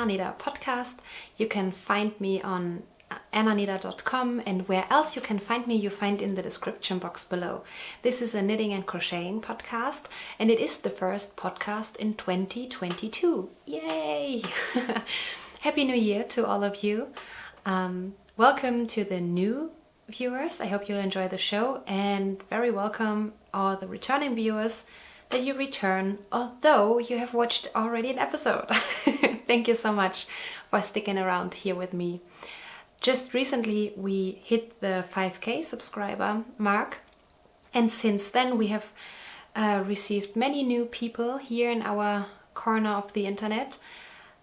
Ananida podcast. You can find me on ananida.com, and where else you can find me, you find in the description box below. This is a knitting and crocheting podcast, and it is the first podcast in 2022. Yay! Happy New Year to all of you. Welcome to the new viewers. I hope you'll enjoy the show, and very welcome all the returning viewers that you return, although you have watched already an episode. Thank you so much for sticking around here with me. Just recently we hit the 5k subscriber mark, and since then we have received many new people here in our corner of the internet.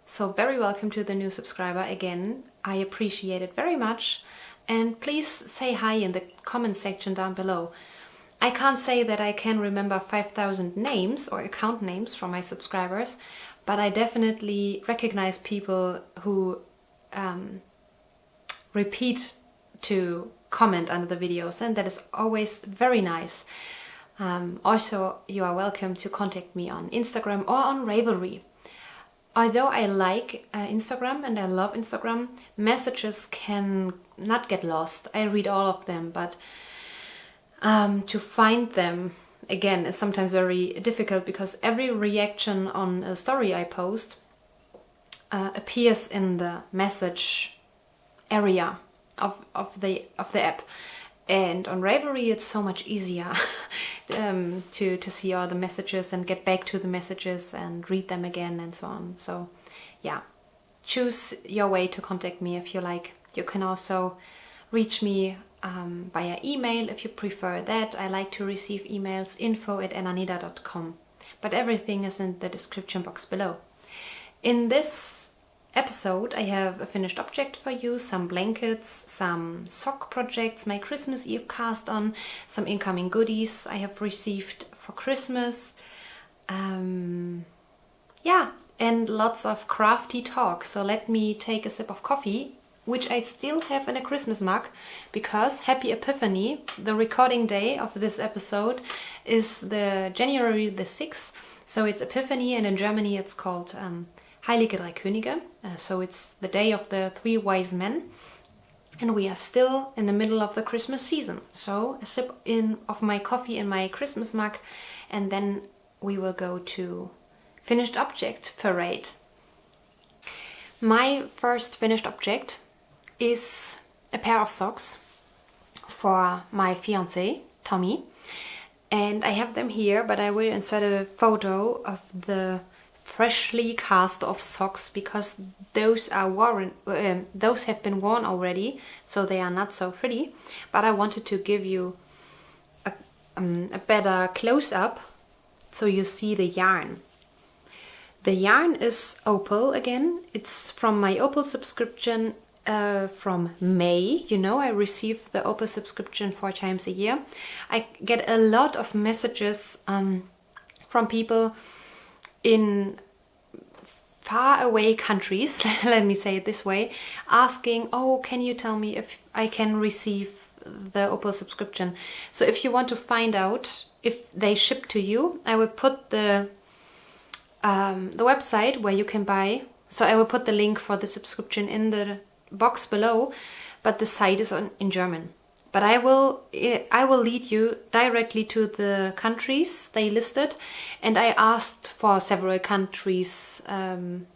So very welcome to the new subscriber again. I appreciate it very much, and please say hi in the comment section down below. I can't say that I can remember 5,000 names or account names from my subscribers, but I definitely recognize people who repeat to comment under the videos, and that is always very nice. Also, you are welcome to contact me on Instagram or on Ravelry. Although I like Instagram and I love Instagram, messages can not get lost. I read all of them, but to find them again is sometimes very difficult, because every reaction on a story I post appears in the message area of the app, and on Ravelry it's so much easier to see all the messages and get back to the messages and read them again and so on. So yeah, choose your way to contact me if you like. You can also reach me via email if you prefer that. I like to receive emails, info@ananida.com, but everything is in the description box below. In this episode I have a finished object for you, some blankets, some sock projects, my Christmas Eve cast on, some incoming goodies I have received for Christmas, yeah, and lots of crafty talk. So let me take a sip of coffee, which I still have in a Christmas mug, because Happy Epiphany, the recording day of this episode, is the January the 6th. So it's Epiphany, and in Germany it's called Heilige Drei Könige. So it's the day of the three wise men, and we are still in the middle of the Christmas season. So a sip of my coffee in my Christmas mug, and then we will go to finished object parade. My first finished object is a pair of socks for my fiance, Tommy. And I have them here, but I will insert a photo of the freshly cast off socks, because those are worn, those have been worn already, so they are not so pretty. But I wanted to give you a better close-up so you see the yarn. The yarn is Opal again. It's from my Opal subscription from May. You know, I receive the Opal subscription 4 times a year. I get a lot of messages from people in far away countries, let me say it this way, asking, oh, can you tell me if I can receive the Opal subscription? So if you want to find out if they ship to you, I will put the website where you can buy. So I will put the link for the subscription in the box below, but the site is in German. But I will lead you directly to the countries they listed, and I asked for several countries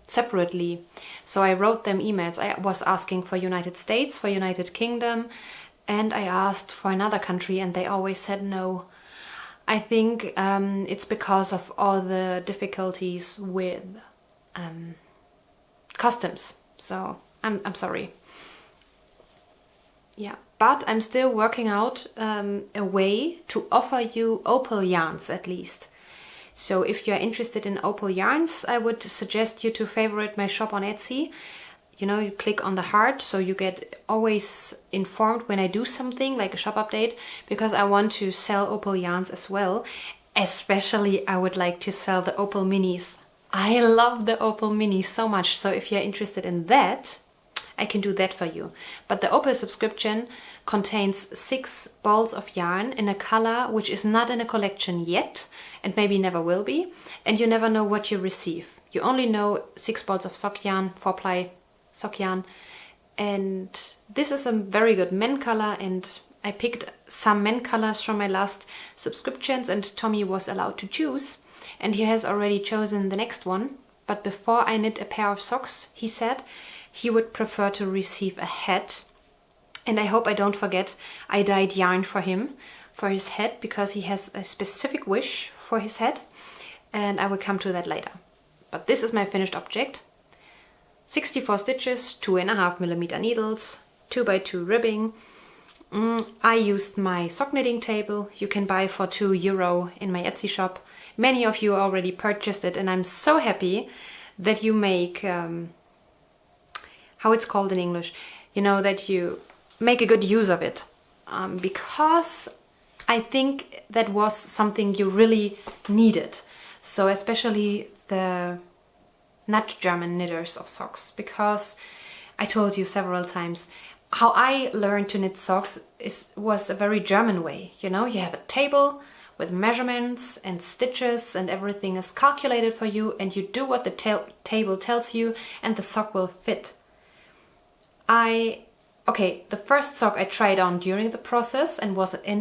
separately. So I wrote them emails. I was asking for United States, for United Kingdom, and I asked for another country, and they always said no. I think it's because of all the difficulties with customs. So I'm sorry. Yeah, but I'm still working out a way to offer you Opal yarns at least. So if you're interested in Opal yarns, I would suggest you to favorite my shop on Etsy. You know, you click on the heart so you get always informed when I do something like a shop update, because I want to sell Opal yarns as well. Especially I would like to sell the Opal minis. I love the Opal minis so much, so if you're interested in that, I can do that for you. But the Opal subscription contains 6 balls of yarn in a color which is not in a collection yet, and maybe never will be, and you never know what you receive. You only know 6 balls of sock yarn, 4-ply sock yarn. And this is a very good men color, and I picked some men colors from my last subscriptions, and Tommy was allowed to choose, and he has already chosen the next one. But before I knit a pair of socks, he said he would prefer to receive a hat. And I hope I don't forget, I dyed yarn for him for his hat, because he has a specific wish for his hat, and I will come to that later. But this is my finished object. 64 stitches, 2.5mm needles, 2x2 ribbing. I used my sock knitting table. You can buy for €2 in my Etsy shop. Many of you already purchased it, and I'm so happy that you make, how it's called in English, you know, that you make a good use of it. Because I think that was something you really needed. So especially the not German knitters of socks, because I told you several times how I learned to knit socks was a very German way. You know, you have a table with measurements and stitches, and everything is calculated for you, and you do what the table tells you, and the sock will fit. Okay, the first sock I tried on during the process, and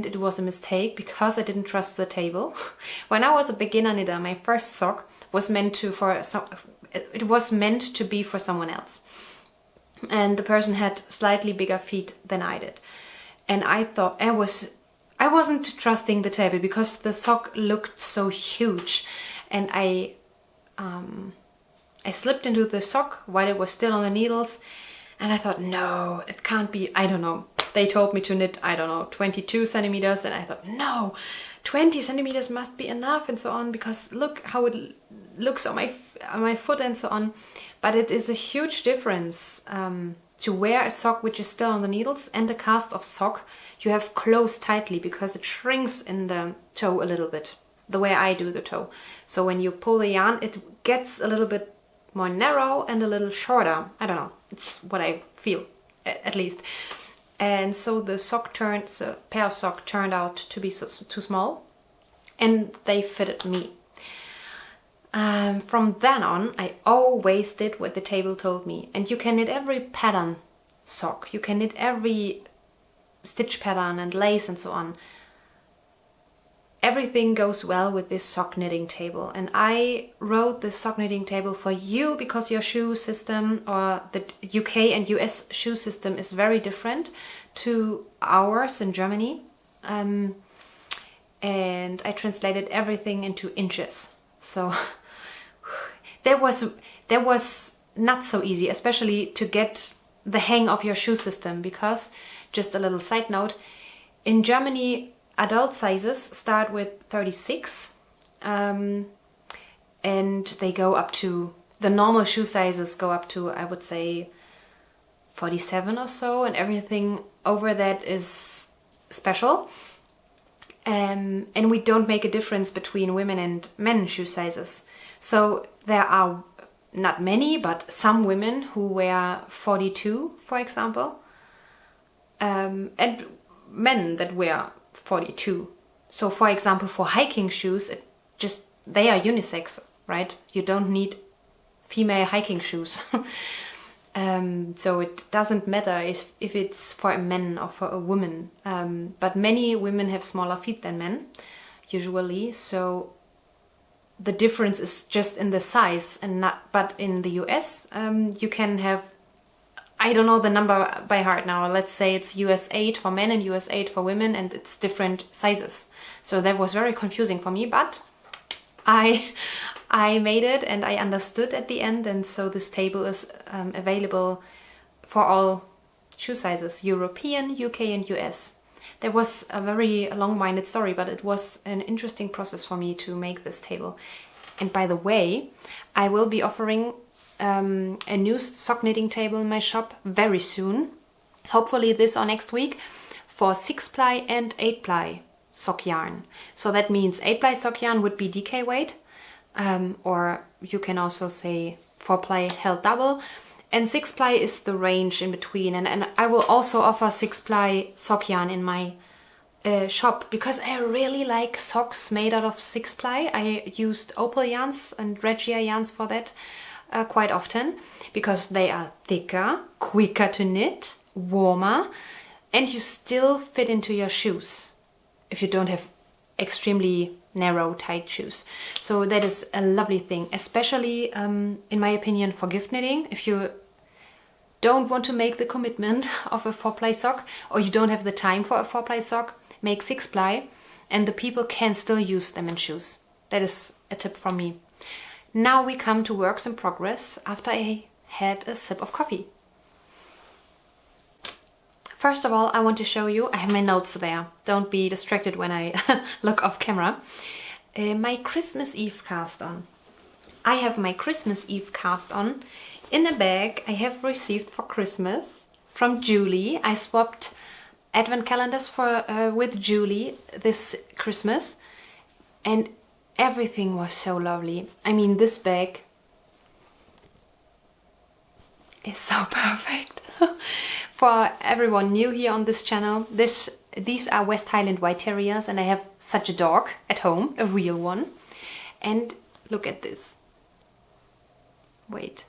it was a mistake because I didn't trust the table. When I was a beginner knitter, my first sock was meant to be for someone else, and the person had slightly bigger feet than I did, and I thought I wasn't trusting the table because the sock looked so huge, and I slipped into the sock while it was still on the needles, and I thought, no, it can't be. I don't know, they told me to knit, I don't know, 22 centimeters, and I thought, no, 20 centimeters must be enough, and so on, because look how it looks on my foot and so on. But it is a huge difference to wear a sock which is still on the needles and a cast off sock you have closed tightly, because it shrinks in the toe a little bit, the way I do the toe. So when you pull the yarn, it gets a little bit more narrow and a little shorter. I don't know, it's what I feel, at least. And so the pair of sock turned out to be too small, and they fitted me. From then on, I always did what the table told me. And you can knit every pattern sock. You can knit every stitch pattern and lace and so on. Everything goes well with this sock knitting table. And I wrote this sock knitting table for you because your shoe system, or the UK and US shoe system, is very different to ours in Germany. And I translated everything into inches. So that was not so easy, especially to get the hang of your shoe system, because, just a little side note, in Germany adult sizes start with 36 and they go up to, the normal shoe sizes go up to, I would say, 47 or so, and everything over that is special. And we don't make a difference between women and men shoe sizes. So there are not many, but some women who wear 42, for example, and men that wear 42. So for example, for hiking shoes, they are unisex, right? You don't need female hiking shoes. So it doesn't matter if it's for a man or for a woman. But many women have smaller feet than men, usually. So the difference is just in the size, and not. But in the US, you can have, I don't know the number by heart now. Let's say it's US 8 for men and US 8 for women, and it's different sizes. So that was very confusing for me, but I made it and I understood at the end, and so this table is available for all shoe sizes, European, UK and US. There was a very long-winded story, but it was an interesting process for me to make this table. And by the way, I will be offering a new sock knitting table in my shop very soon, hopefully this or next week, for 6-ply and 8-ply sock yarn. So that means 8-ply sock yarn would be DK weight, or you can also say 4-ply held double, and 6-ply is the range in between. And I will also offer 6-ply sock yarn in my shop because I really like socks made out of 6-ply. I used Opal yarns and Regia yarns for that quite often because they are thicker, quicker to knit, warmer, and you still fit into your shoes if you don't have extremely narrow, tight shoes. So that is a lovely thing, especially in my opinion for gift knitting. If you don't want to make the commitment of a 4-ply sock, or you don't have the time for a 4-ply sock, make 6-ply and the people can still use them in shoes. That is a tip from me. Now we come to works in progress after I had a sip of coffee. First of all, I want to show you, I have my notes there. Don't be distracted when I look off camera. My Christmas Eve cast on. I have my Christmas Eve cast on in a bag I have received for Christmas from Julie. I swapped advent calendars with Julie this Christmas and everything was so lovely. I mean, this bag is so perfect. For everyone new here on this channel, these are West Highland White Terriers and I have such a dog at home, a real one. And look at this. Wait.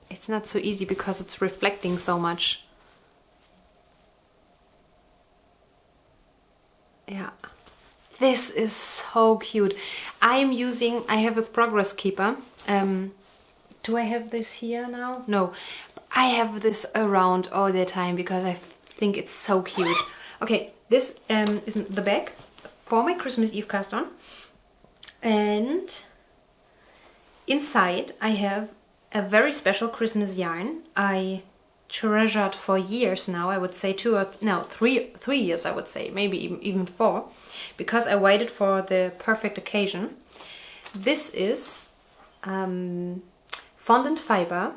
It's not so easy because it's reflecting so much. Yeah. This is so cute. I have a progress keeper. Do I have this here now? No. I have this around all the time because I think it's so cute. Okay, this is the bag for my Christmas Eve cast on. And inside I have a very special Christmas yarn I treasured for years now. I would say 3 years, I would say, maybe even 4, because I waited for the perfect occasion. This is fondant fiber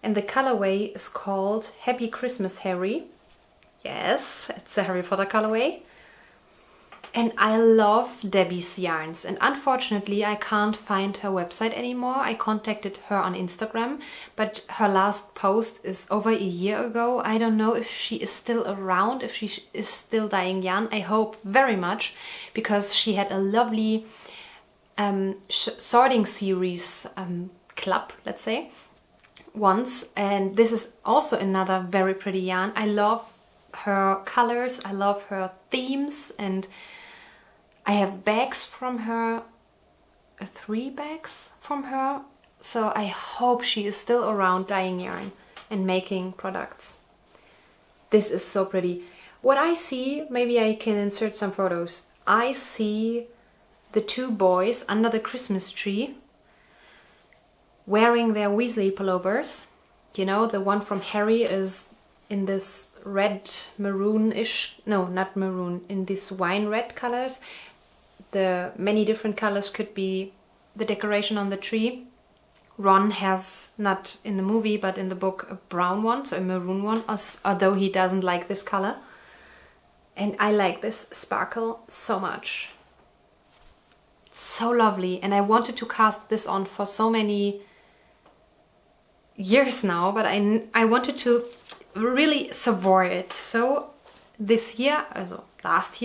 and the colorway is called Happy Christmas Harry. Yes, it's a Harry Potter colorway. And I love Debbie's yarns, and unfortunately I can't find her website anymore. I contacted her on Instagram, but her last post is over a year ago. I don't know if she is still around, if she is still dyeing yarn. I hope very much, because she had a lovely sorting series club, let's say, once, and this is also another very pretty yarn. I love her colors, I love her themes, and I have bags from her, 3 bags from her, so I hope she is still around dyeing yarn and making products. This is so pretty. What I see, maybe I can insert some photos. I see the 2 boys under the Christmas tree wearing their Weasley pullovers. You know, the one from Harry is in this red maroon-ish, no, not maroon, in these wine red colors. The many different colors could be the decoration on the tree. Ron has, not in the movie but in the book, a brown one, so a maroon one, although he doesn't like this color. And I like this sparkle so much. It's so lovely, and I wanted to cast this on for so many years now, but I wanted to really savor it. So this year, also last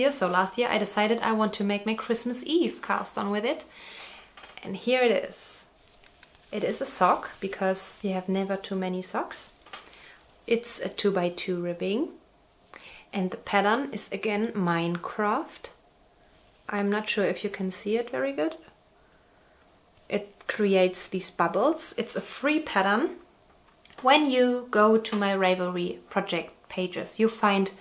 year I decided I want to make my Christmas Eve cast on with it. And here it is. It is a sock, because you have never too many socks. It's a 2x2 ribbing. And the pattern is again Minecraft. I'm not sure if you can see it very good. It creates these bubbles. It's a free pattern. When you go to my Ravelry project pages, you find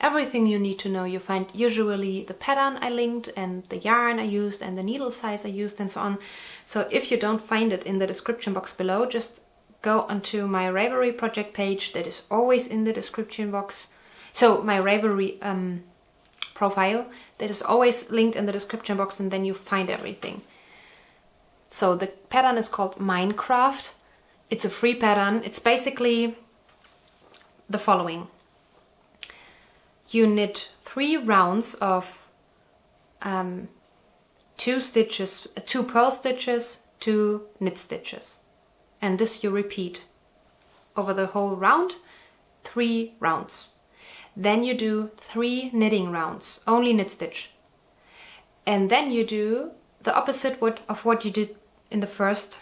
everything you need to know. You find usually the pattern I linked and the yarn I used and the needle size I used and so on. So if you don't find it in the description box below, just go onto my Ravelry project page. That is always in the description box. So my Ravelry profile, that is always linked in the description box, and then you find everything. So the pattern is called Minecraft. It's a free pattern. It's basically the following. You knit 3 rounds of 2 stitches, 2 purl stitches, 2 knit stitches. And this you repeat over the whole round, 3 rounds. Then you do 3 knitting rounds, only knit stitch. And then you do the opposite of what you did in the first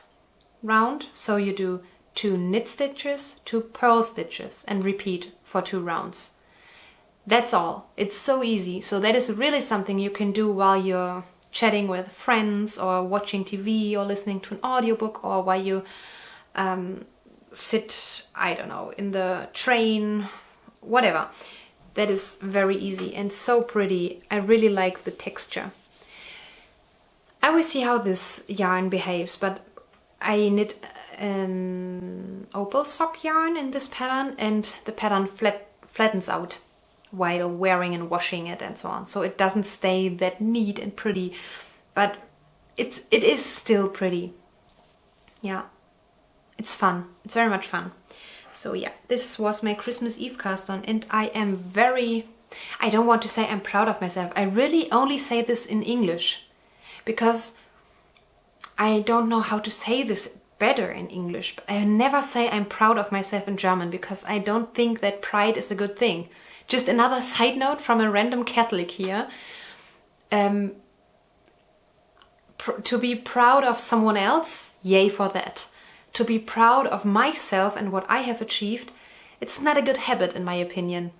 round. So you do 2 knit stitches, 2 purl stitches, and repeat for 2 rounds. That's all. It's so easy. So that is really something you can do while you're chatting with friends or watching TV or listening to an audiobook, or while you sit, I don't know, in the train, whatever. That is very easy and so pretty. I really like the texture. I will see how this yarn behaves, but I knit an Opal sock yarn in this pattern, and the pattern flattens out while wearing and washing it and so on. So it doesn't stay that neat and pretty, but it is still pretty. Yeah, it's fun. It's very much fun. So yeah, this was my Christmas Eve cast on, and I don't want to say I'm proud of myself. I really only say this in English, because I don't know how to say this better in English. But I never say I'm proud of myself in German, because I don't think that pride is a good thing. Just another side note from a random Catholic here. To be proud of someone else, yay for that. To be proud of myself and what I have achieved, it's not a good habit in my opinion.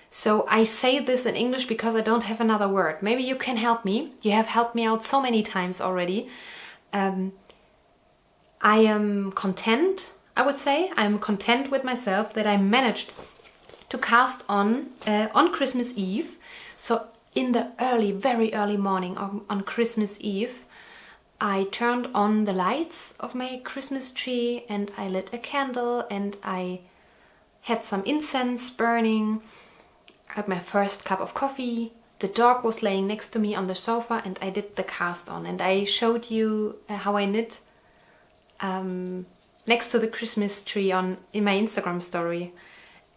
So I say this in English because I don't have another word. Maybe you can help me. You have helped me out so many times already. I am content, I would say. I'm content with myself that I managed to cast on Christmas Eve. So in the very early morning on Christmas Eve, I turned on the lights of my Christmas tree and I lit a candle and I had some incense burning. I had my first cup of coffee. The dog was laying next to me on the sofa and I did the cast on, and I showed you how I knit next to the Christmas tree in my Instagram story.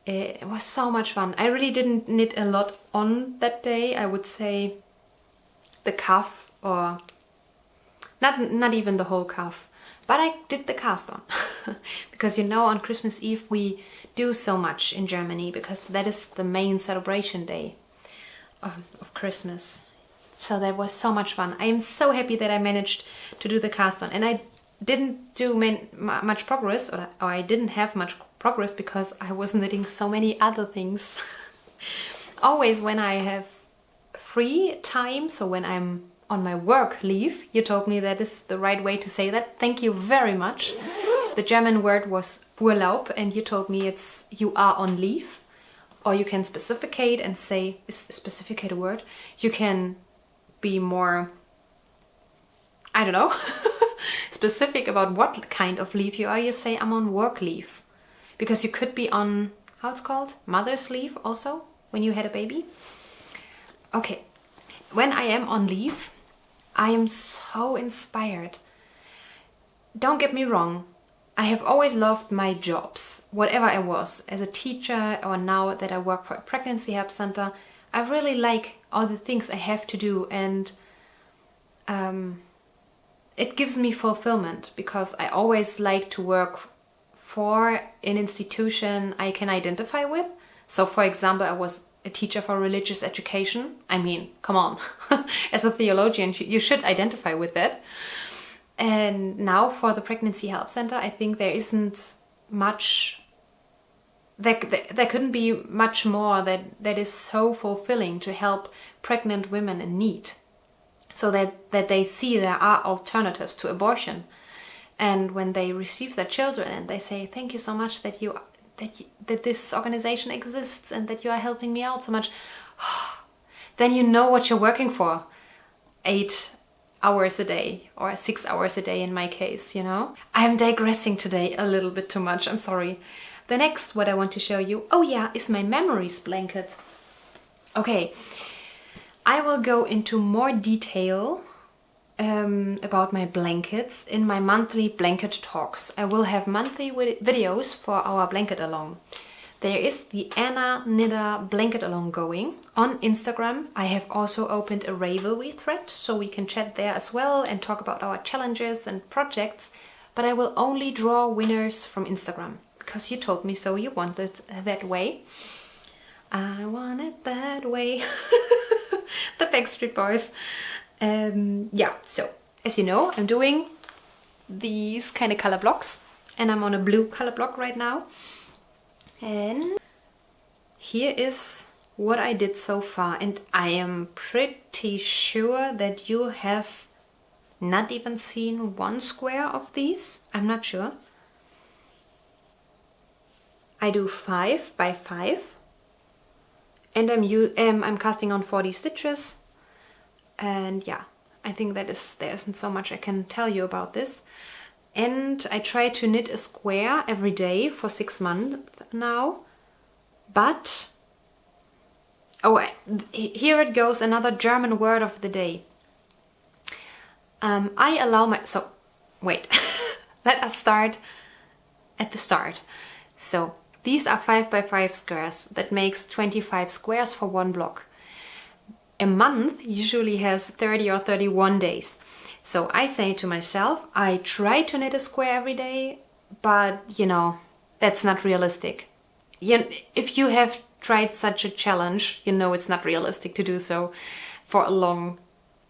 It was so much fun. I really didn't knit a lot on that day. I would say the cuff, or not even the whole cuff, but I did the cast on. Because on Christmas Eve we do so much in Germany, because that is the main celebration day of Christmas. So that was so much fun. I am so happy that I managed to do the cast on, and I didn't do much progress, or I didn't have much progress because I was knitting so many other things. Always when I have free time, so when I'm on my work leave, you told me that is the right way to say that. Thank you very much. The German word was Urlaub, and you told me it's you are on leave, or you can specificate and say, is specificate a word? You can be more, I don't know, specific about what kind of leave you are. You say I'm on work leave, because you could be on, how it's called, mother's leave also, when you had a baby. Okay, when I am on leave, I am so inspired. Don't get me wrong, I have always loved my jobs, whatever I was, as a teacher or now that I work for a pregnancy help center. I really like all the things I have to do, and it gives me fulfillment, because I always like to work for an institution I can identify with. So for example, I was a teacher for religious education. I mean, come on, as a theologian, you should identify with that. And now for the Pregnancy Help Center, I think there isn't much, there couldn't be much more that is so fulfilling to help pregnant women in need, so that they see there are alternatives to abortion. And when they receive their children and they say, thank you so much that this organization exists and that you are helping me out so much, then you know what you're working for. 8 hours a day, or 6 hours a day in my case, I'm digressing today a little bit too much, I'm sorry. The next what I want to show you, oh yeah, is my memories blanket. Okay, I will go into more detail about my blankets in my monthly blanket talks. I will have monthly videos for our blanket along. There is the Anna Knitter blanket along going on Instagram. I have also opened a Ravelry thread, so we can chat there as well and talk about our challenges and projects, but I will only draw winners from Instagram, because you told me so, you want it that way. I want it that way. The Backstreet Boys. Yeah, so as you know, I'm doing these kind of color blocks, and I'm on a blue color block right now. And here is what I did so far, and I am pretty sure that you have not even seen one square of these. I'm not sure. I do 5 by 5, and I'm casting on 40 stitches. And yeah, I think there isn't so much I can tell you about this. And I try to knit a square every day for 6 months now. But here it goes, another German word of the day. I allow my... So, wait. Let us start at the start. So, these are 5 by 5 squares. That makes 25 squares for one block. A month usually has 30 or 31 days. So I say to myself, I try to knit a square every day, but you know, that's not realistic. If you have tried such a challenge, you know it's not realistic to do so for a long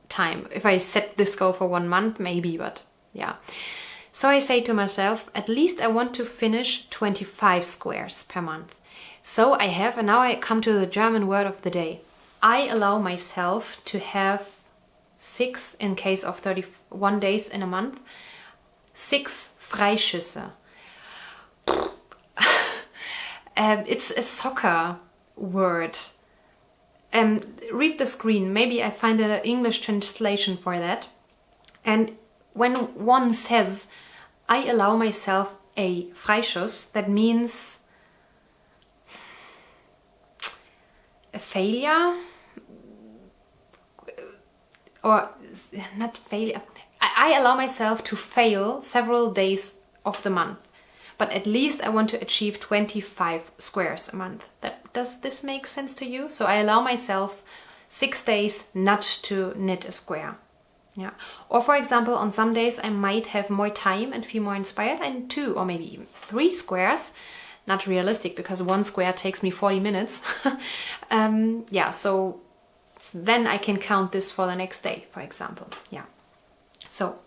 time. If I set this goal for 1 month, maybe, but yeah. So I say to myself, at least I want to finish 25 squares per month. So I have, and now I come to the German word of the day. I allow myself to have 6, in case of 31 days in a month, 6 Freischüsse. It's a soccer word. Read the screen, maybe I find an English translation for that. And when one says, I allow myself a Freischuss, that means a failure, or not failure. I allow myself to fail several days of the month, but at least I want to achieve 25 squares a month. Does this make sense to you? So I allow myself 6 days not to knit a square. Yeah. Or for example, on some days I might have more time and feel more inspired, and 2 or maybe even 3 squares. Not realistic, because 1 square takes me 40 minutes. Yeah, so then I can count this for the next day, for example. Yeah. So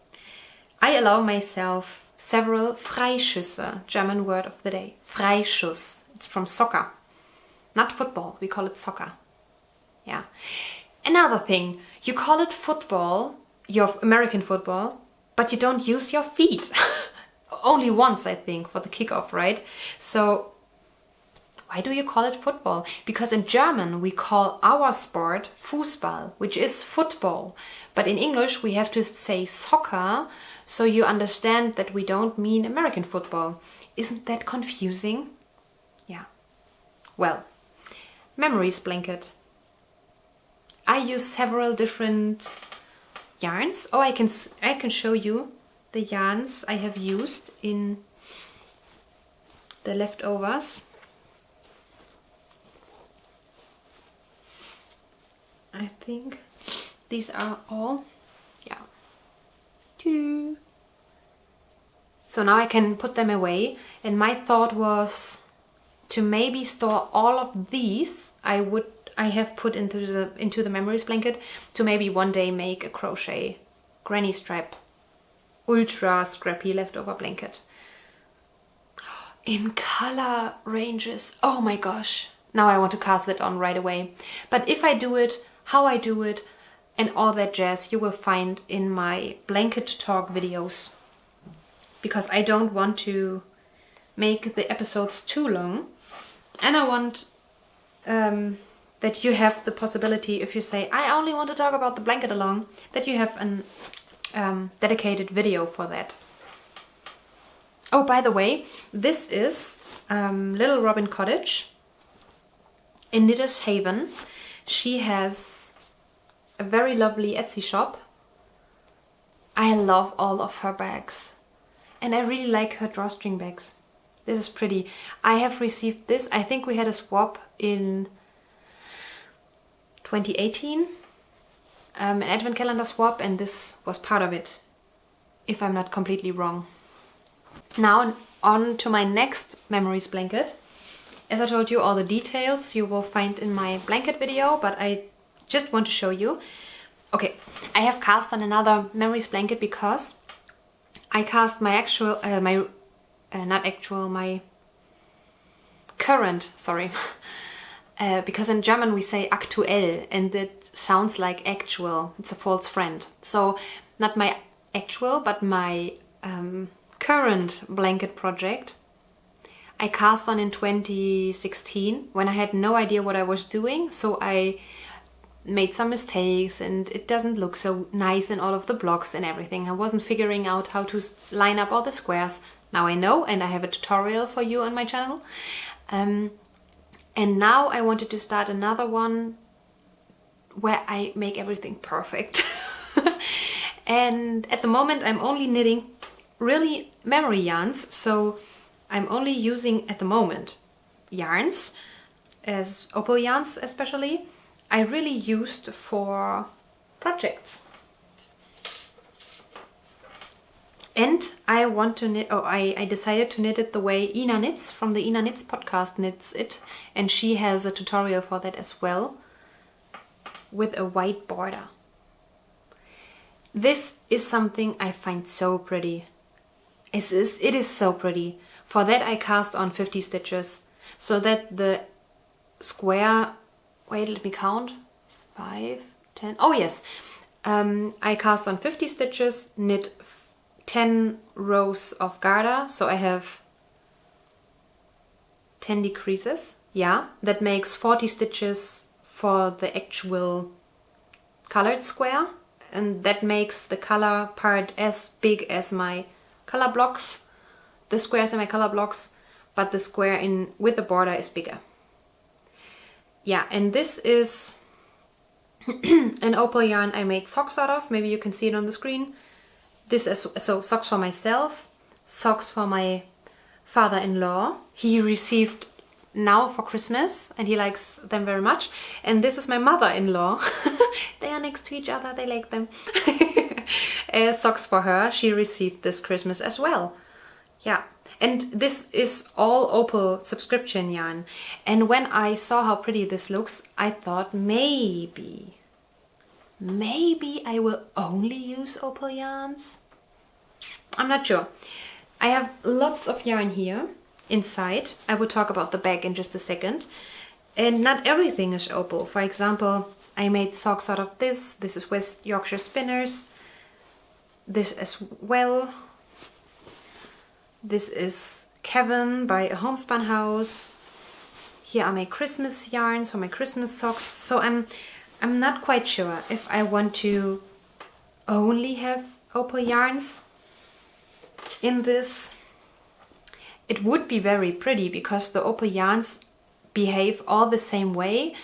I allow myself several Freischüsse, German word of the day. Freischuss. It's from soccer. Not football, we call it soccer. Yeah. Another thing, you call it football, your American football, but you don't use your feet. Only once, I think, for the kickoff, right? So why do you call it football? Because in German we call our sport Fußball, which is football. But in English we have to say soccer, so you understand that we don't mean American football. Isn't that confusing? Yeah. Well, memories blanket. I use several different yarns. Oh, I can show you the yarns I have used in the leftovers. I think these are all, yeah. So now I can put them away, and my thought was to maybe store all of these I have put into the memories blanket, to maybe one day make a crochet granny strap ultra scrappy leftover blanket in color ranges. Oh my gosh, now I want to cast it on right away. But if I do it, how I do it, and all that jazz, you will find in my blanket talk videos, because I don't want to make the episodes too long, and I want that you have the possibility, if you say, I only want to talk about the blanket along, that you have an dedicated video for that. Oh, by the way, this is Little Robin Cottage in Knitter's Haven. She has a very lovely Etsy shop. I love all of her bags, and I really like her drawstring bags. This is pretty. I have received this. I think we had a swap in 2018, an advent calendar swap, and this was part of it, if I'm not completely wrong. Now on to my next memories blanket. As I told you, all the details you will find in my blanket video, but I just want to show you. Okay, I have cast on another memories blanket because I cast my actual, my current, sorry. Because in German we say aktuell, and it sounds like actual. It's a false friend. So not my actual, but my current blanket project I cast on in 2016 when I had no idea what I was doing. So I made some mistakes and it doesn't look so nice in all of the blocks and everything. I wasn't figuring out how to line up all the squares. Now I know, and I have a tutorial for you on my channel. And now I wanted to start another one where I make everything perfect. And at the moment I'm only knitting really memory yarns, so I'm only using at the moment yarns, as Opal yarns especially, I really used for projects. And I want to knit, I decided to knit it the way Ina Knits from the Ina Knits podcast knits it, and she has a tutorial for that as well, with a white border. This is something I find so pretty. It is so pretty. For that I cast on 50 stitches, so that the square, wait, let me count, 5, 10, oh yes, I cast on 50 stitches, knit 10 rows of garter, so I have 10 decreases, yeah, that makes 40 stitches for the actual colored square, and that makes the color part as big as my color blocks, the squares in my color blocks, but the square in with the border is bigger. Yeah, and this is an Opal yarn I made socks out of. Maybe you can see it on the screen. This is so socks for myself, socks for my father-in-law. He received now for Christmas and he likes them very much. And this is my mother-in-law. They are next to each other, they like them. Socks for her, she received this Christmas as well. Yeah, and this is all Opal subscription yarn. And when I saw how pretty this looks, I thought maybe I will only use Opal yarns. I'm not sure. I have lots of yarn here inside. I will talk about the bag in just a second. And not everything is Opal. For example, I made socks out of this. This is West Yorkshire Spinners. This as well. This is Kevin by a Homespun House. Here are my Christmas yarns for my Christmas socks. So I'm not quite sure if I want to only have Opal yarns in this. It would be very pretty because the Opal yarns behave all the same way,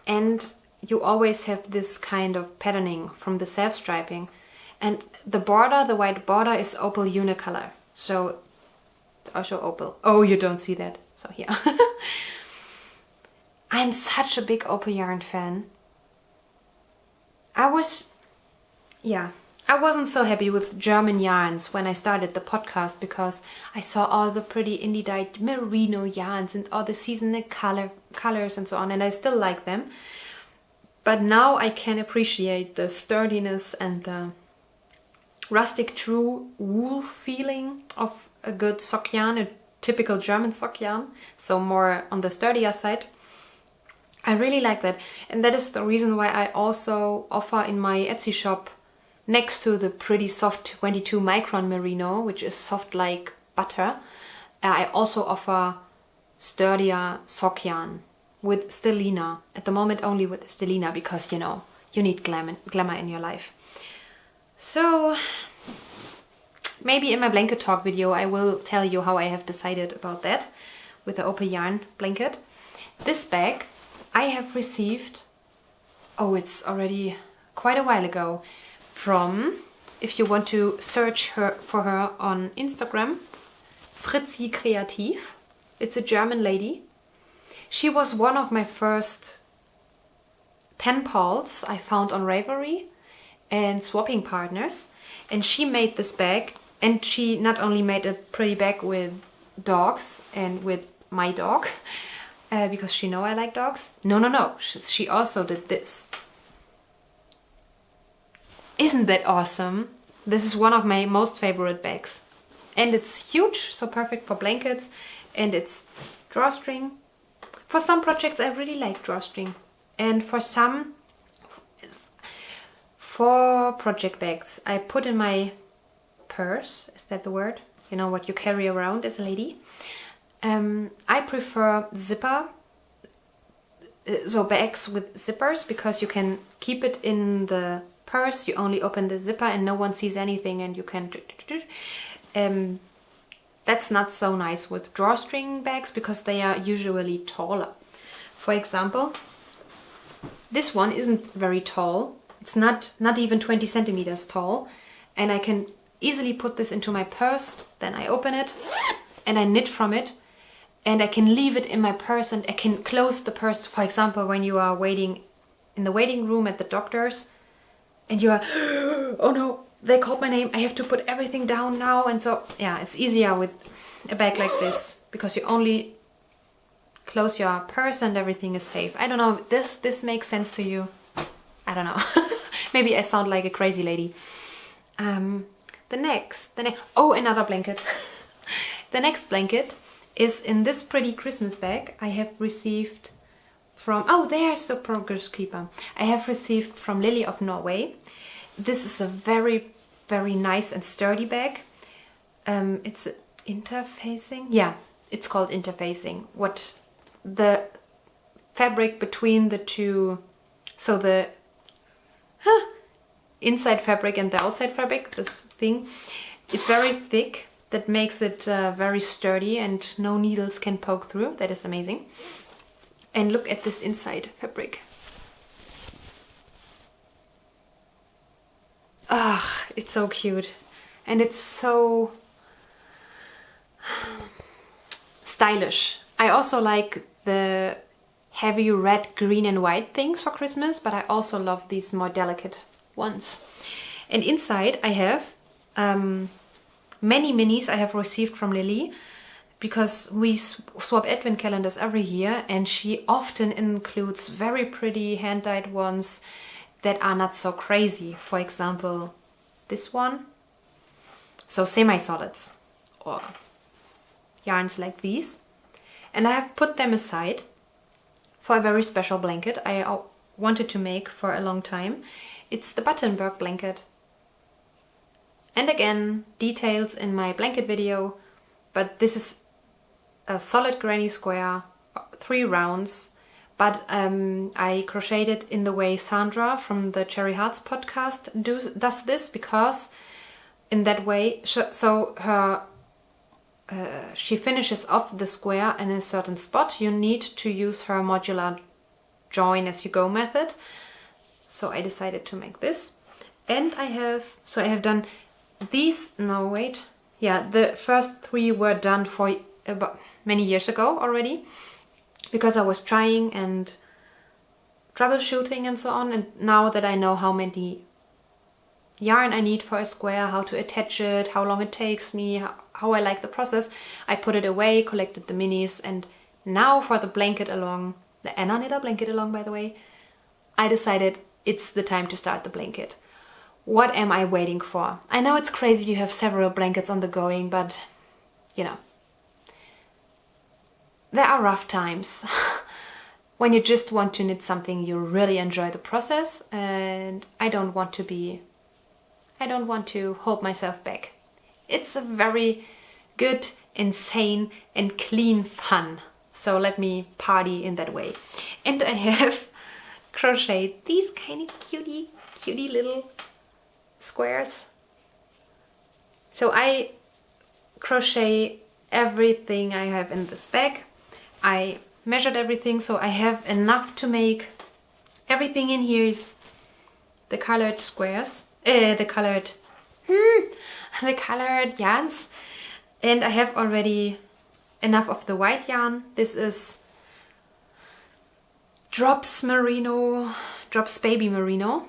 and you always have this kind of patterning from the self-striping. And the border, the white border, is Opal unicolor. So I'll show Opal. Oh, you don't see that. So here. I'm such a big Opal yarn fan. I wasn't so happy with German yarns when I started the podcast because I saw all the pretty indie dyed merino yarns and all the seasonal colors and so on, and I still like them. But now I can appreciate the sturdiness and the rustic true wool feeling of a good sock yarn, a typical German sock yarn, so more on the sturdier side. I really like that, and that is the reason why I also offer in my Etsy shop, next to the pretty soft 22 micron merino, which is soft like butter, I also offer sturdier sock yarn with stellina. At the moment only with stellina because, you know, you need glamour in your life. So maybe in my blanket talk video I will tell you how I have decided about that with the Opal yarn blanket. This bag I have received, oh, it's already quite a while ago, from, if you want to search for her on Instagram, Fritzi Kreativ. It's a German lady. She was one of my first pen pals I found on Ravelry and swapping partners, and she made this bag, and she not only made a pretty bag with dogs and with my dog, because she know I like dogs. No. She also did this. Isn't that awesome? This is one of my most favorite bags. And it's huge, so perfect for blankets. And it's drawstring. For some projects I really like drawstring. And for project bags I put in my purse. Is that the word? You know, what you carry around as a lady. I prefer zipper. So bags with zippers, because you can keep it in the purse. You only open the zipper and no one sees anything, and you can... That's not so nice with drawstring bags because they are usually taller. For example, this one isn't very tall. It's not even 20 centimeters tall, and I can easily put this into my purse. Then I open it and I knit from it, and I can leave it in my purse, and I can close the purse. For example, when you are waiting in the waiting room at the doctor's and you are, oh no, they called my name, I have to put everything down now. And so, yeah, it's easier with a bag like this because you only close your purse and everything is safe. I don't know, this makes sense to you? I don't know. Maybe I sound like a crazy lady. Oh, another blanket. The next blanket is in this pretty Christmas bag I have received from, oh, there's the progress keeper. I have received from Lily of Norway. This is a very, very nice and sturdy bag. It's interfacing. Yeah, it's called interfacing. What the fabric between the two, so the inside fabric and the outside fabric, this thing, it's very thick. That makes it very sturdy and no needles can poke through. That is amazing. And look at this inside fabric. Ah, it's so cute. And it's so stylish. I also like the heavy red, green and white things for Christmas, but I also love these more delicate ones. And inside I have many minis I have received from Lily, because we swap advent calendars every year, and she often includes very pretty hand-dyed ones that are not so crazy. For example, this one. So semi-solids or yarns like these. And I have put them aside for a very special blanket I wanted to make for a long time. It's the Battenberg blanket. And again, details in my blanket video, but this is a solid granny square, 3 rounds, but I crocheted it in the way Sandra from the Cherry Hearts podcast does this, because in that way, she finishes off the square in a certain spot. You need to use her modular join as you go method. So I decided to make this. And I have done these, no wait, yeah, the first 3 were done for about many years ago already, because I was trying and troubleshooting and so on, and now that I know how many yarn I need for a square, how to attach it, how long it takes me, how I like the process, I put it away, collected the minis, and now for the blanket along, the Anna Knitter blanket along, by the way, I decided it's the time to start the blanket. What am I waiting for? I know it's crazy to have several blankets on the going, but you know, there are rough times when you just want to knit something you really enjoy the process, and I don't want to hold myself back. It's a very good, insane and clean fun. So let me party in that way. And I have crocheted these kind of cutie little squares. So I crochet everything I have in this bag. I measured everything, so I have enough to make everything in here is the colored squares, the colored yarns, and I have already enough of the white yarn. This is Drops Baby Merino.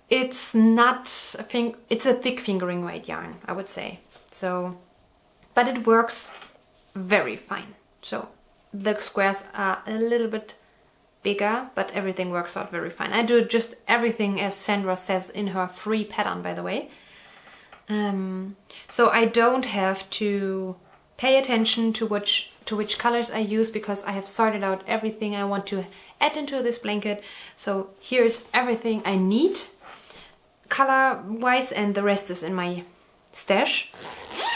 It's not it's a thick fingering weight yarn, I would say. So, but it works very fine. So the squares are a little bit bigger, but everything works out very fine. I do just everything as Sandra says in her free pattern, by the way. So I don't have to pay attention to which colors I use, because I have sorted out everything I want to add into this blanket. So here's everything I need color wise, and the rest is in my stash.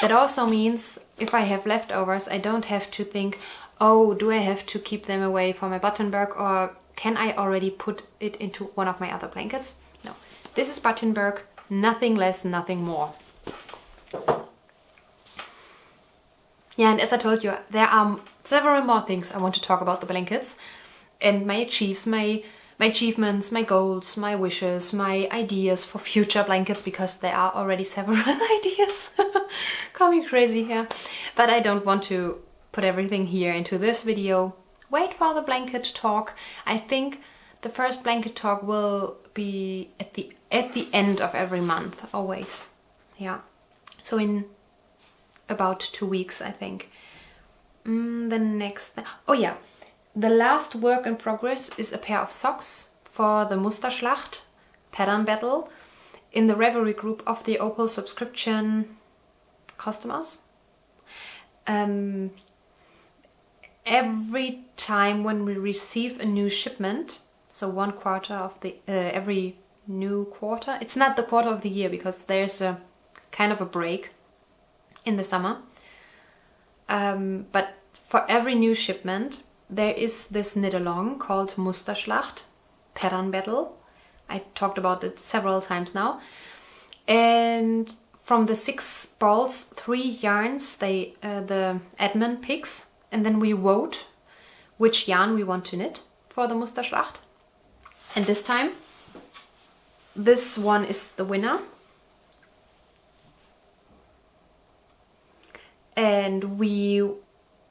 That also means if I have leftovers, I don't have to think, oh, do I have to keep them away for my Battenberg, or can I already put it into one of my other blankets? No, this is Battenberg, nothing less, nothing more. Yeah, and as I told you, there are several more things I want to talk about the blankets and my achievements, my goals, my wishes, my ideas for future blankets, because there are already several ideas. Call me crazy here. But I don't want to put everything here into this video. Wait for the blanket talk. I think the first blanket talk will be at the end of every month, always. Yeah. So in about 2 weeks, I think. The next... Oh yeah. The last work in progress is a pair of socks for the Musterschlacht pattern battle in the Revelry group of the Opal subscription customers. Every time when we receive a new shipment, so 1/4 of the every new quarter, it's not the quarter of the year because there's a kind of a break in the summer, but for every new shipment there is this knit along called Musterschlacht pattern battle. I talked about it several times now, and from the 6 balls, 3 yarns the admin picks, and then we vote which yarn we want to knit for the Musterschlacht. And this time this one is the winner, and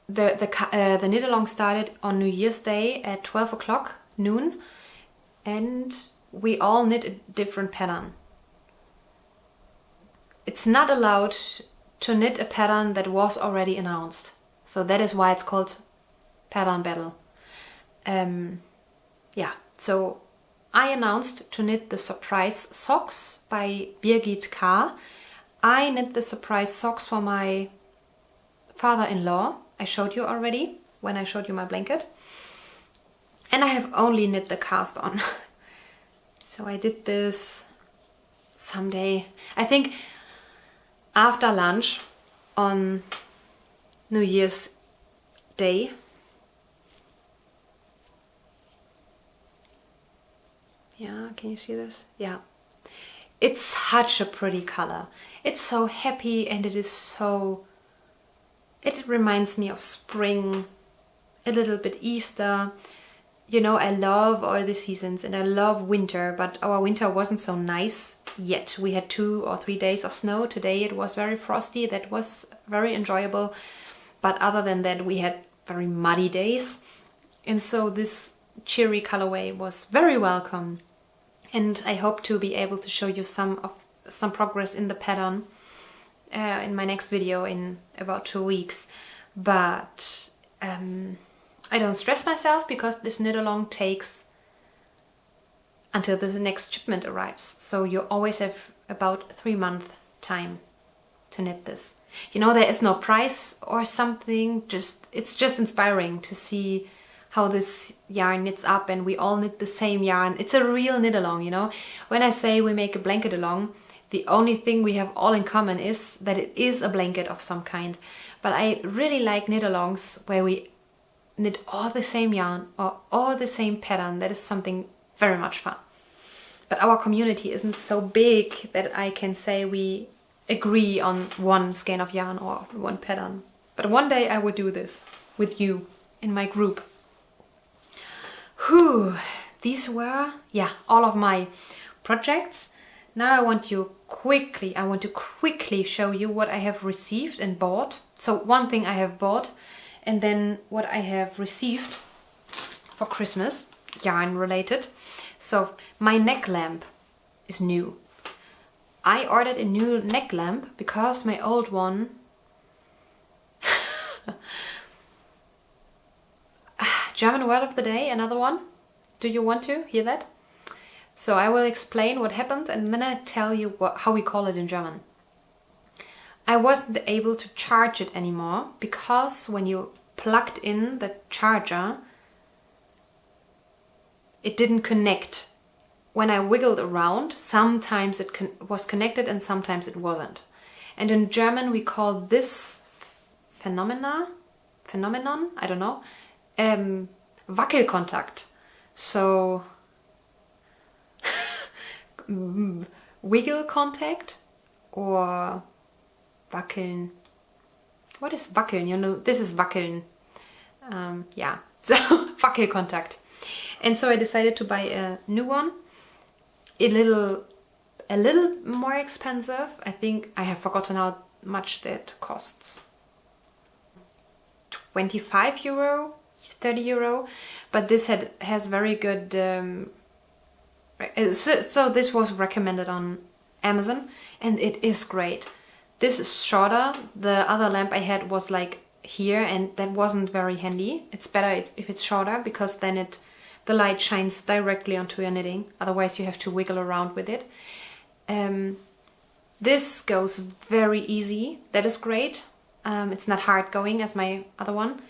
the knit along started on New Year's Day at 12 o'clock noon, and we all knit a different pattern. It's not allowed to knit a pattern that was already announced, so that is why it's called pattern battle. Yeah, so I announced to knit the surprise socks by Birgit K. I knit the surprise socks for my father-in-law. I showed you already when I showed you my blanket. And I have only knit the cast on. So I did this someday, I think after lunch on New Year's Day. Yeah, can you see this? Yeah. It's such a pretty color. It's so happy, and it is so... It reminds me of spring, a little bit Easter. You know, I love all the seasons and I love winter, but our winter wasn't so nice yet. We had 2 or 3 days of snow. Today it was very frosty. That was very enjoyable. But other than that, we had very muddy days. And so this cheery colorway was very welcome. And I hope to be able to show you some progress in the pattern in my next video in about 2 weeks. But I don't stress myself because this knit along takes until the next shipment arrives. So you always have about 3 months time to knit this. You know, there is no price or something, it's just inspiring to see how this yarn knits up, and we all knit the same yarn. It's a real knit along, you know. When I say we make a blanket along, the only thing we have all in common is that it is a blanket of some kind. But I really like knit alongs where we knit all the same yarn or all the same pattern. That is something very much fun. But our community isn't so big that I can say we agree on one skein of yarn or one pattern. But one day I would do this with you in my group. Whew, these were, yeah, all of my projects. Now I want to quickly show you what I have received and bought. So one thing I have bought, and then what I have received for Christmas, yarn related. So my neck lamp is new. I ordered a new neck lamp because my old one German word of the day, another one. Do you want to hear that? So I will explain what happened and then I tell you how we call it in German. I wasn't able to charge it anymore because when you plugged in the charger, it didn't connect. When I wiggled around, sometimes it was connected and sometimes it wasn't. And in German we call this phenomenon, I don't know, Wackelkontakt. So wiggle contact or wackeln. What is wackeln? You know, this is wackeln. Yeah, so Wackelkontakt. And so I decided to buy a new one. A little more expensive. I think I have forgotten how much that costs. 25 euro, 30 euro. But this has very good... so this was recommended on Amazon and it is great. This is shorter. The other lamp I had was like here and that wasn't very handy. It's better if it's shorter because then the light shines directly onto your knitting. Otherwise you have to wiggle around with it. This goes very easy. That is great. It's not hard going as my other one.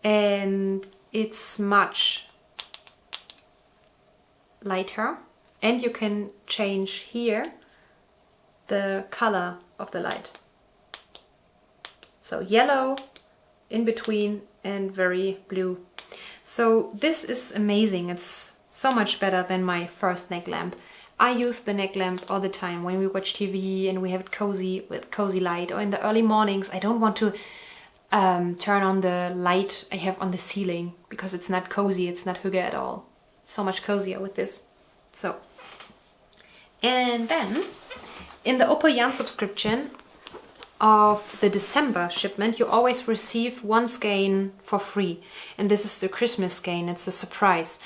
And it's much lighter. And you can change here the color of the light. So yellow in between and very blue. So this is amazing. It's so much better than my first neck lamp. I use the neck lamp all the time when we watch TV and we have it cozy with cozy light, or in the early mornings I don't want to turn on the light I have on the ceiling because it's not cozy, it's not hygge at all. So much cozier with this. So, and then in the Opal yarn subscription of the December shipment, you always receive one skein for free. And this is the Christmas skein, it's a surprise.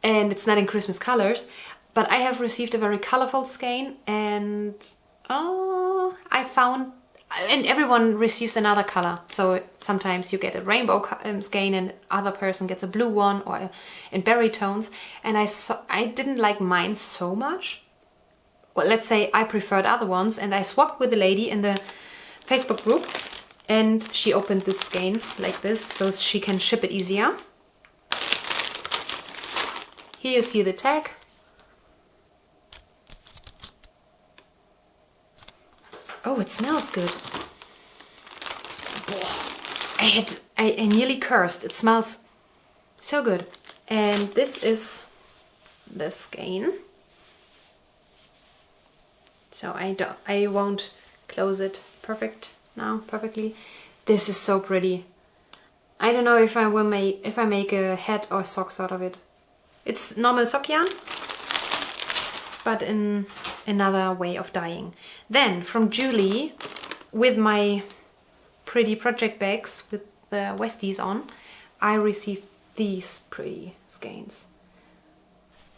And it's not in Christmas colors, but I have received a very colorful skein and I found, and everyone receives another color. So sometimes you get a rainbow skein and other person gets a blue one or in berry tones. And I didn't like mine so much. Well, let's say I preferred other ones and I swapped with a lady in the Facebook group and she opened this skein like this so she can ship it easier. Here you see the tag. Oh, it smells good. I nearly cursed. It smells so good. And this is the skein. So I won't close it perfectly. This is so pretty. I don't know if I make a hat or socks out of it. It's normal sock yarn, but in another way of dyeing. Then from Julie, with my pretty project bags with the Westies on, I received these pretty skeins.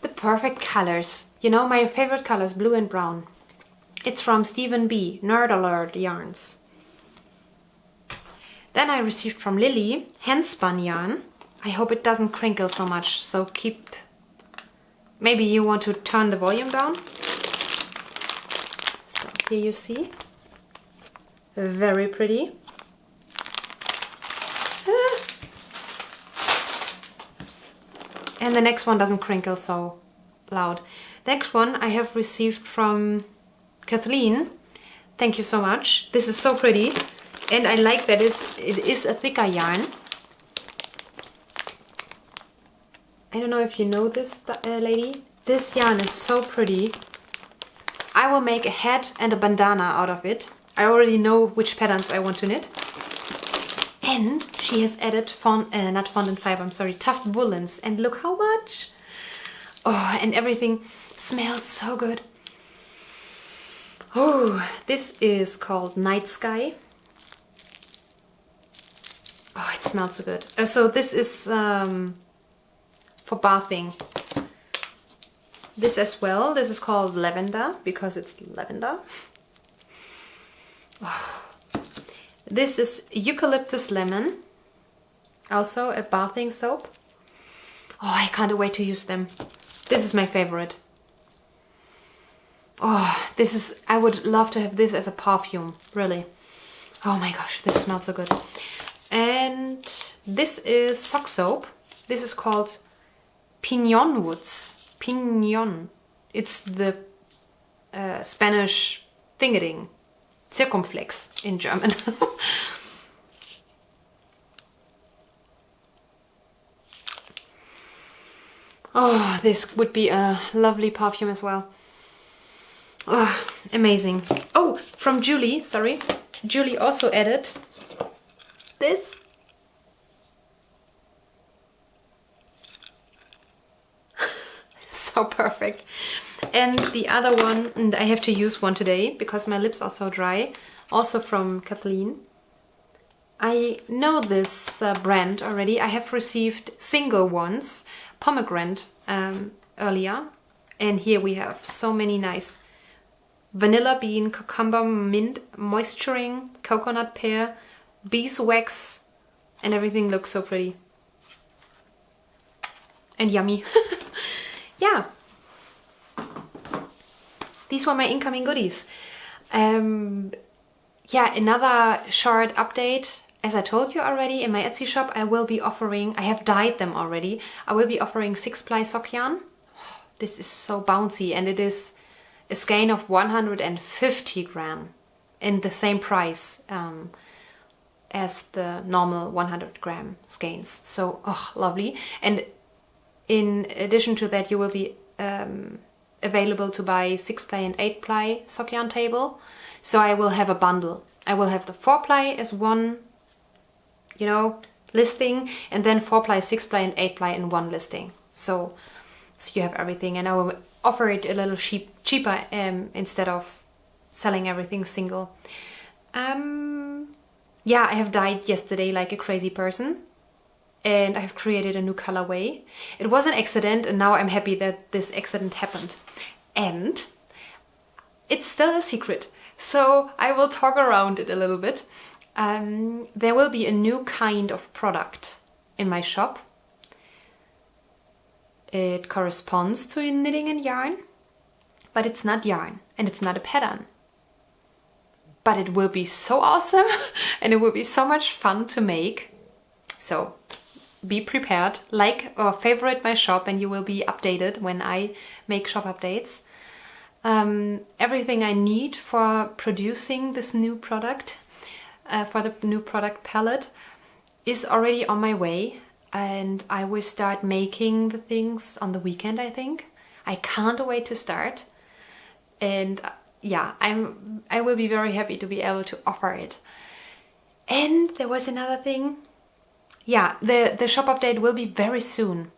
The perfect colors. You know, my favorite colors, blue and brown. It's from Stephen B. Nerd Alert Yarns. Then I received from Lily hand spun yarn. I hope it doesn't crinkle so much, so maybe you want to turn the volume down. So here you see. Very pretty. And the next one doesn't crinkle so loud. Next one I have received from Kathleen. Thank you so much. This is so pretty. And I like that it is a thicker yarn. I don't know if you know this lady. This yarn is so pretty. I will make a hat and a bandana out of it. I already know which patterns I want to knit. And she has added not fondant fiber, I'm sorry, tuft woolens. And look how much. Oh, and everything smells so good. Oh, this is called Night Sky. Oh, it smells so good. So this is for bathing. This as well. This is called Lavender because it's lavender. Oh. This is Eucalyptus Lemon. Also a bathing soap. Oh, I can't wait to use them. This is my favorite. Oh, this is, I would love to have this as a perfume, really. Oh my gosh, this smells so good. And this is sock soap. This is called Pinon Woods. Pinon. It's the Spanish fingering. Circumflex in German. Oh, this would be a lovely perfume as well. Oh, amazing. Oh, from Julie, sorry. Julie also added this. So perfect. And the other one, and I have to use one today because my lips are so dry, also from Kathleen. I know this brand already. I have received single ones, pomegranate earlier. And here we have so many nice vanilla bean, cucumber, mint, moisturing, coconut pear, beeswax, and everything looks so pretty. And yummy. Yeah. These were my incoming goodies. Yeah, another short update. As I told you already, in my Etsy shop I will be offering, I have dyed them already, I will be offering 6-ply sock yarn. This is so bouncy, and it is a skein of 150 gram in the same price as the normal 100 gram skeins. So, oh, lovely. And in addition to that, you will be available to buy 6-ply and 8-ply sock yarn table. So I will have a bundle. I will have the 4-ply as one, you know, listing, and then 4-ply, 6-ply and 8-ply in one listing. So you have everything, and I will offer it a little cheaper instead of selling everything single. Yeah, I have dyed yesterday like a crazy person, and I have created a new colorway. It was an accident, and now I'm happy that this accident happened. And it's still a secret, so I will talk around it a little bit. There will be a new kind of product in my shop. It corresponds to knitting and yarn, but it's not yarn and it's not a pattern. But it will be so awesome and it will be so much fun to make. So be prepared, like or favorite my shop, and you will be updated when I make shop updates. Everything I need for producing this new product, for the new product palette, is already on my way, and I will start making the things on the weekend, I think. I can't wait to start, and yeah, I will be very happy to be able to offer it. And there was another thing. Yeah, the shop update will be very soon.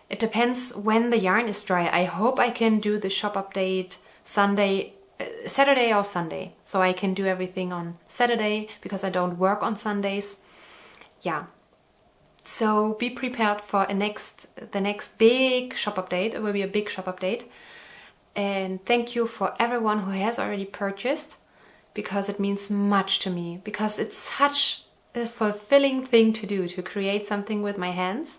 It depends when the yarn is dry. I hope I can do the shop update Saturday or Sunday. So I can do everything on Saturday because I don't work on Sundays. Yeah. So be prepared for the next big shop update. It will be a big shop update. And thank you for everyone who has already purchased, because it means much to me, because it's such a fulfilling thing to do, to create something with my hands,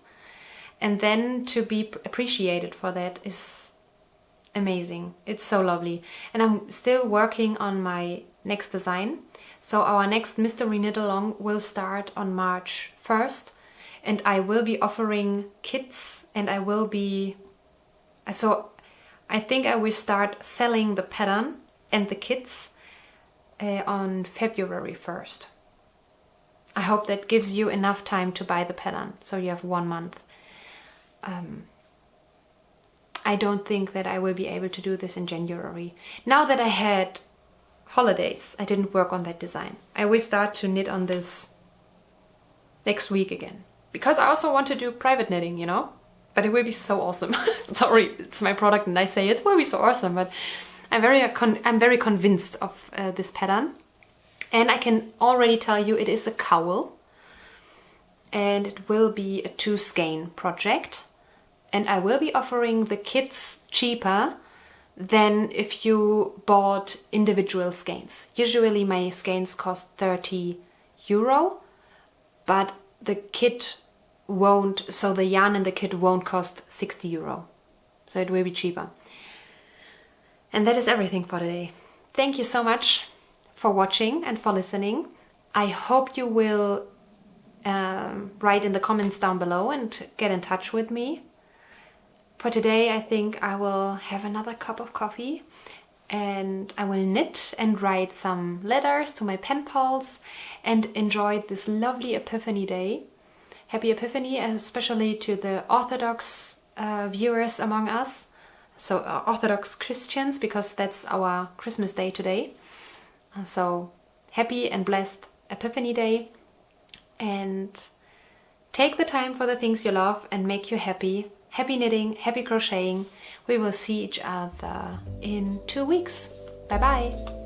and then to be appreciated for that is amazing. It's so lovely. And I'm still working on my next design. So our next Mystery Knit Along will start on March 1st, and I will be offering kits, and I think I will start selling the pattern and the kits on February 1st. I hope that gives you enough time to buy the pattern, so you have 1 month. I don't think that I will be able to do this in January. Now that I had holidays, I didn't work on that design. I will start to knit on this next week again, because I also want to do private knitting, you know? But it will be so awesome. Sorry, it's my product and I say it will be so awesome, but I'm very convinced of this pattern. And I can already tell you it is a cowl, and it will be a 2-skein project, and I will be offering the kits cheaper than if you bought individual skeins. Usually my skeins cost €30, but the kit so the yarn and the kit won't cost 60 euro. So it will be cheaper. And that is everything for today. Thank you so much for watching and for listening. I hope you will write in the comments down below and get in touch with me. For today, I think I will have another cup of coffee and I will knit and write some letters to my pen pals and enjoy this lovely Epiphany Day. Happy Epiphany, especially to the Orthodox viewers among us. So Orthodox Christians, because that's our Christmas day today. So happy and blessed Epiphany Day, and take the time for the things you love and make you happy. Happy knitting, happy crocheting. We will see each other in 2 weeks. Bye bye.